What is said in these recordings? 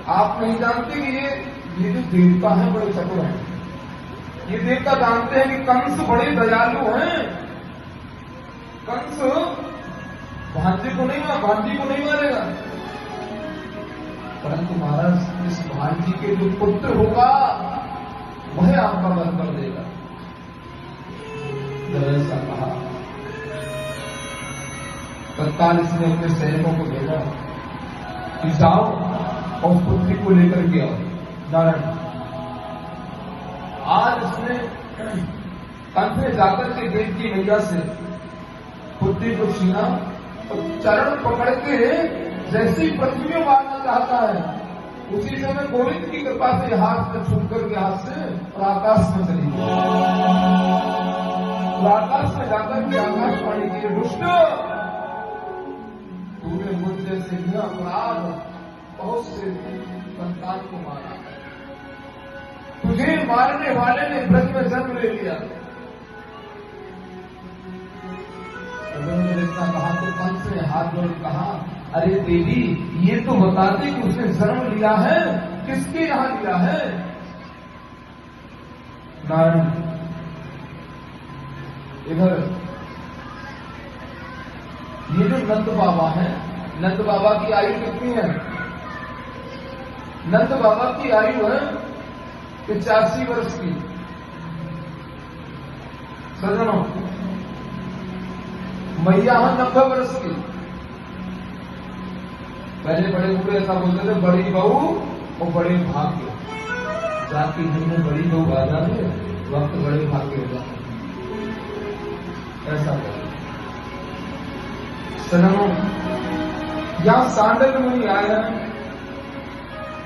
आप नहीं जानते कि ये जो देवता है बड़े चतुर हैं। ये देवता जानते हैं कि कंस बड़े दयालु हैं। कंस भांजे को नहीं मारेगा, परंतु महाराज इस भांजी के जो पुत्र होगा वह आपका वध कर देगा। जब ऐसा कहा तत्काल इसने अपने सैनिकों को भेजा कि जाओ और पुत्री को लेकर के आओ। नारायण आज इसने कंस ने जाकर के देव की मैया से पुत्री को छीना और चरण पकड़ के जैसे ही पृथ्वी में मारना चाहता है, उसी समय गोविंद की कृपा से हाथ से छूट करके हाथ से और आकाश में चली गई। आकाश में जाकर के आकाशवाणी की दुष्ट, तूने मुझ जैसे अपराध बहुत से संतान को मारा, तुझे मारने वाले ने ब्रज में जन्म ले लिया। उन्होंने इतना कहा तो कंस ने हाथ जोड़ कहा, अरे देवी ये तो बता दे कि उसने जन्म लिया है, किसके यहां लिया है। नारायण इधर ये जो नंद बाबा है, नंद बाबा की आयु कितनी है? नंद बाबा की आयु है 85 वर्ष की। सज्जनों, मैया है 90 वर्ष की। पहले बड़े बूढ़े ऐसा बोलते थे, बड़ी बहू और बड़े भाग्य। जाति घर में बड़ी बहू आ जाए वक्त बड़े भाग्य हो जाते, ऐसा बोलते। सज्जनों, यहां सांडल्य मुनि आए हैं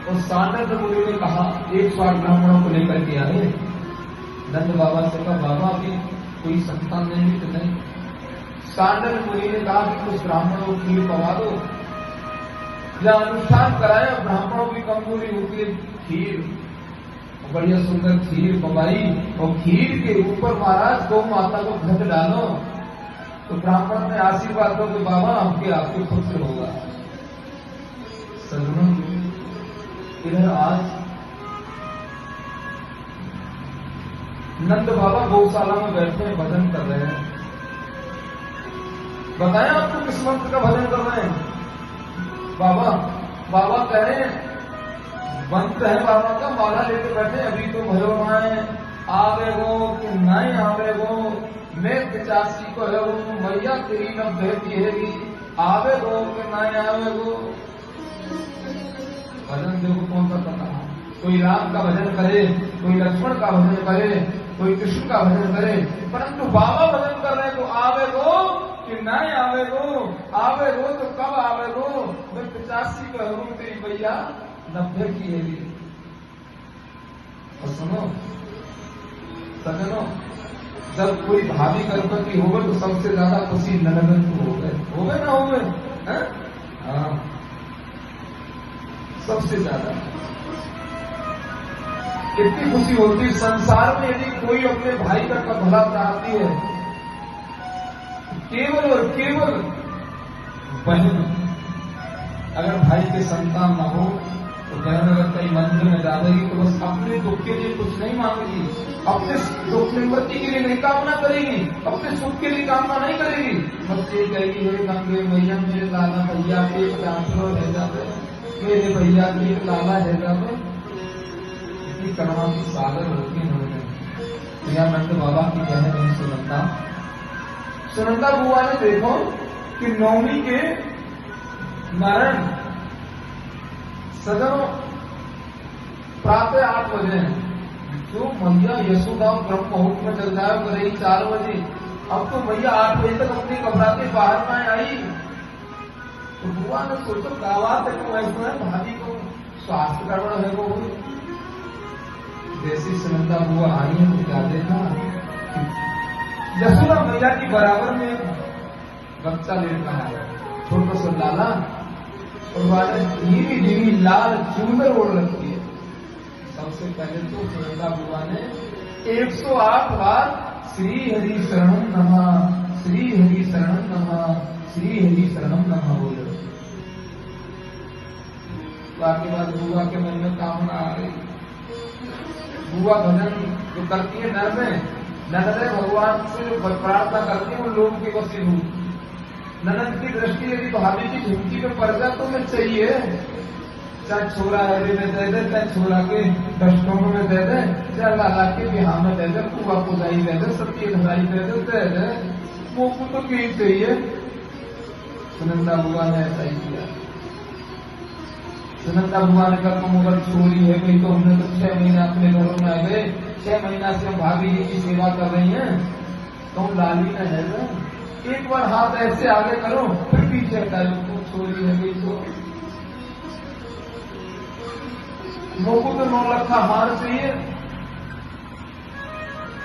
और सांडल्य मुनि ने कहा 108 ब्राह्मणों को लेकर के आए। नंद बाबा से कहा, बाबा अभी कोई संतान नहीं तो नहीं। सांडल्य मुनि ने कहा कि कुछ ब्राह्मणों को खीर पवा दो या अनुष्ठान कराए। ब्राह्मणों की कमजोरी होती है, खीर बढ़िया सुंदर खीर पवाई और खीर के ऊपर महाराज गौ माता को घट डालो तो ब्राह्मण ने आशीर्वाद दो कि बाबा आपके पुत्र होगा। सज्जनों, इधर आज नंद बाबा गौशाला में बैठे हैं, भजन कर रहे हैं। बताएं आपको किस मंत्र का भजन कर रहे हैं? बाबा कह रहे हैं, मंत्र है बाबा का, माला लेके बैठे। अभी तो भयो माए आवे वो कि नहीं आवे वो, मैं 85 को है वो, मैया तेरी 90 की है, आवे वो कि नहीं आवे वो। भजन देखो कौन सा करना है। कोई राम का भजन करे, कोई लक्ष्मण का भजन करे, कोई कृष्ण का भजन करे, परंतु बाबा भजन कर रहे हैं तो आवे वो कि नहीं आवे वो तो कब आवे वो, मैं 85 का हूं, तेरी भैया 90 की है। और सुनो सजनो, जब कोई भाभी गर्भवती होगा तो सबसे ज्यादा खुशी ननद को होगे ना होगे? हाँ, सबसे ज्यादा कितनी खुशी होती। संसार में यदि कोई अपने भाई का भला चाहती है, केवल और केवल बहन। अगर भाई के संतान न हो तो बहन अगर कहीं मंदिर में जाएगी तो बस अपने दुख के लिए कुछ नहीं मांगेगी, अपने दुख निवृत्ति के लिए नहीं कामना करेगी, अपने सुख के लिए कामना नहीं करेगी। बस ये कहेगी, हे गंगे मैया मेरे लाला भैया के डांसरो है जाते, मेरे भैया के लाला है जाते। इतनी करुणा की सागर होती है। नंद बाबा की कहने नहीं सुनता। सुनंदा बुआ ने देखो कि नवमी के नारायण सदनों प्रातः 8 बजे तो मैया यशोदा ब्रह्म मुहूर्त में चल जाए करेगी 4 बजे। अब तो मैया 8 बजे तक अपनी घबराते बाहर में आई तो बुआ ने सोचा गावात भाभी को स्वास्थ्य गड़बड़ है वो। जैसी सुनंदा बुआ आई है तो क्या देखा, यशोदा मैया की बराबर में बच्चा लेकर आया, छोटा सा लाला, और वाले धीमी धीमी लाल चूंदर ओढ़ रखी है। सबसे पहले तो सुनंदा बुआ ने 108 बार श्री हरि शरणम नमः, श्री हरि शरणम नमः, श्री हरि शरणम नमः बोले। बाकी बाद बुआ के मन में कामना आ गई। बुआ भजन जो करती है नर में, ननद भगवान से जो प्रार्थना करती है वो लोग की वसी हूँ। ननद की दृष्टि यदि भाभी की झुमकी में पड़ जाए तो मैं चाहिए, चाहे छोरा है में दे दे, चाहे छोरा के कष्टों में दे दे, चाहे लाला के बिहार में दे दे, बुआ को दाई दे दे, सबकी धराई दे दे, वो को तो क्यों चाहिए। सुनंदा बुआ ने ऐसा ही किया। सुनंदा बुआ ने कहा तुम अगर छोरी है गई तो हमने तो 6 महीना अपने घरों में आ गए, 6 महीना से हम भाभी जी की सेवा कर रही हैं, तुम लाली न है ना, एक बार हाथ ऐसे आगे करो फिर पीछे हटाओ, तुम छोरी है गई तो मोको तो 9 लाख का हार चाहिए।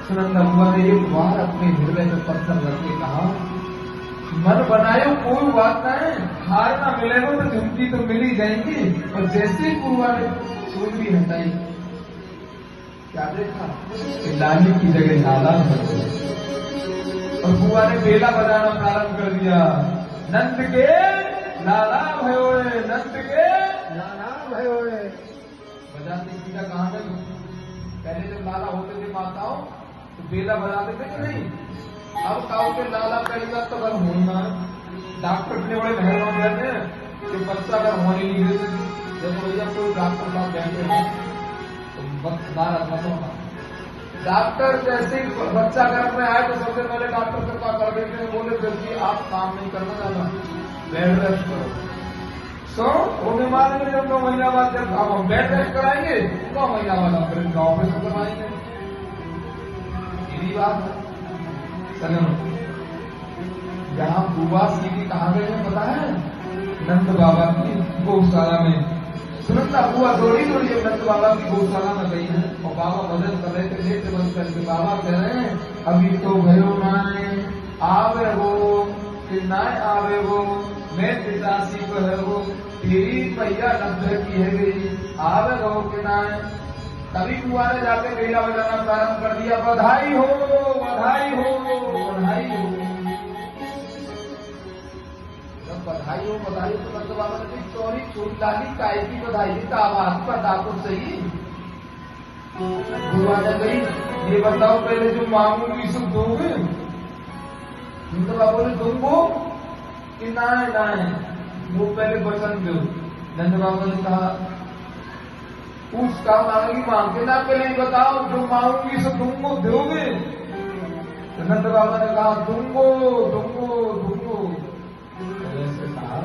सुनंदा बुआ ने एक बार अपने हृदय में पत्थर रख के कहा मन बनाए कोई बात ना है, हार ना मिलेगा तो झुमकी तो मिल ही जाएंगी। और जैसे ही बुआ ने चूड़ी हटाई, क्या देखा लाली की जगह नाला भर गया। और बुआ ने बेला बजाना प्रारंभ कर दिया, नंद के लाला भयोए, नंद के लाला भयोए। बजाते सीधा कहां है? पहले जब लाला होते थे माताओं तो बेला बजाते थे कि नहीं? अब ताऊ के लाला पहली बात तो अगर होना, डॉक्टर इतने बड़े मेहरबान रहते हैं कि बच्चा अगर होने नहीं देते, जब भैया कोई डॉक्टर साहब बैठे हैं तो नाराज मत होना। डॉक्टर जैसे ही बच्चा घर में आए तो सबसे पहले डॉक्टर से क्या कर देते हैं, बोले जल्दी आप काम नहीं करना ज्यादा, बेड रेस्ट करो। सो वो बीमार में जब 9 महीना बाद जब हम बेड रेस्ट कराएंगे 9 महीना बाद हम फिर ऑपरेशन करवाएंगे। यही बात है। चलो यहाँ बुआ सीधी कहाँ गए हैं पता है? नंद बाबा की गौशाला में। सुनंदा बुआ दौड़ी दौड़ी नंद बाबा की गौशाला में गई है और बाबा भजन कर रहे थे, लेते बंद करके बाबा कह रहे हैं अभी तो भयो नाय आवे हो कि नाय आवे हो, मैं पितासी को है वो तेरी भैया 90 की है गई, आवे हो कि नाय। तभी बुआ ने जाके बेला बजाना प्रारंभ कर दिया, बधाई हो बधाई हो बधाई हो। जब बधाई हो तो नंद बाबा ने कही सॉरी छोटी लाली काय की बधाई, का आवाज पर डाको सही। बुआ ने कही ये बताओ पहले जो मांगूंगी सब दोगे? नंद बाबा बोले दूंगो कि नाय नाय, वो पहले वचन दो। नंद बाबा ने कहा उसका मांगी मांगे ना, पहले बताओ जो मांगूंगी सब तुमको दोगे? तो नंद बाबा ने कहा दूंगो दूंगो दूंगो। ऐसे कहा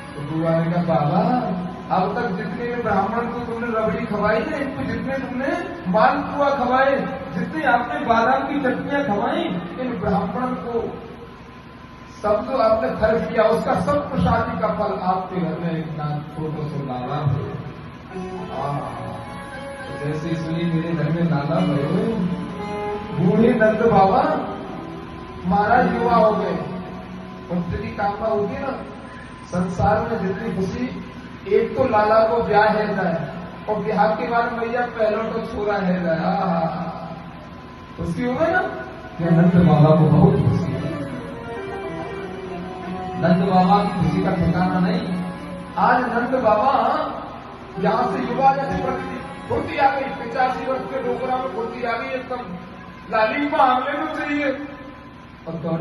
तो बुआ ने कहा बाबा अब तक जितने ब्राह्मण को तुमने रबड़ी खवाई है, इनको जितने तुमने मालपुआ खवाए, जितने आपने बादाम की चटनियां खवाई, इन ब्राह्मण को सब जो आपने खर्च किया उसका सब प्रसादी का फल आपके घर में इतना फोटो से लाला है। जैसे सुनी मेरे घर में लाला भयो, बूढ़े नंद बाबा महाराज युवा हो गए। उनकी कामना होगी ना संसार में जितनी खुशी, एक तो लाला को ब्याह है जाए और ब्याह के बाद भैया पहले तो छोरा है जाए, खुशी हो गई ना। यह नंद बाबा को बहुत खुशी है। नंद बाबा की खुशी का ठिकाना नहीं। आज नंद बाबा यहाँ से युवा जैसे फुर्ती आ गई, 85 वर्ष के डोकरा में फुर्ती आ गई एकदम, लाली मांग लेना चाहिए। और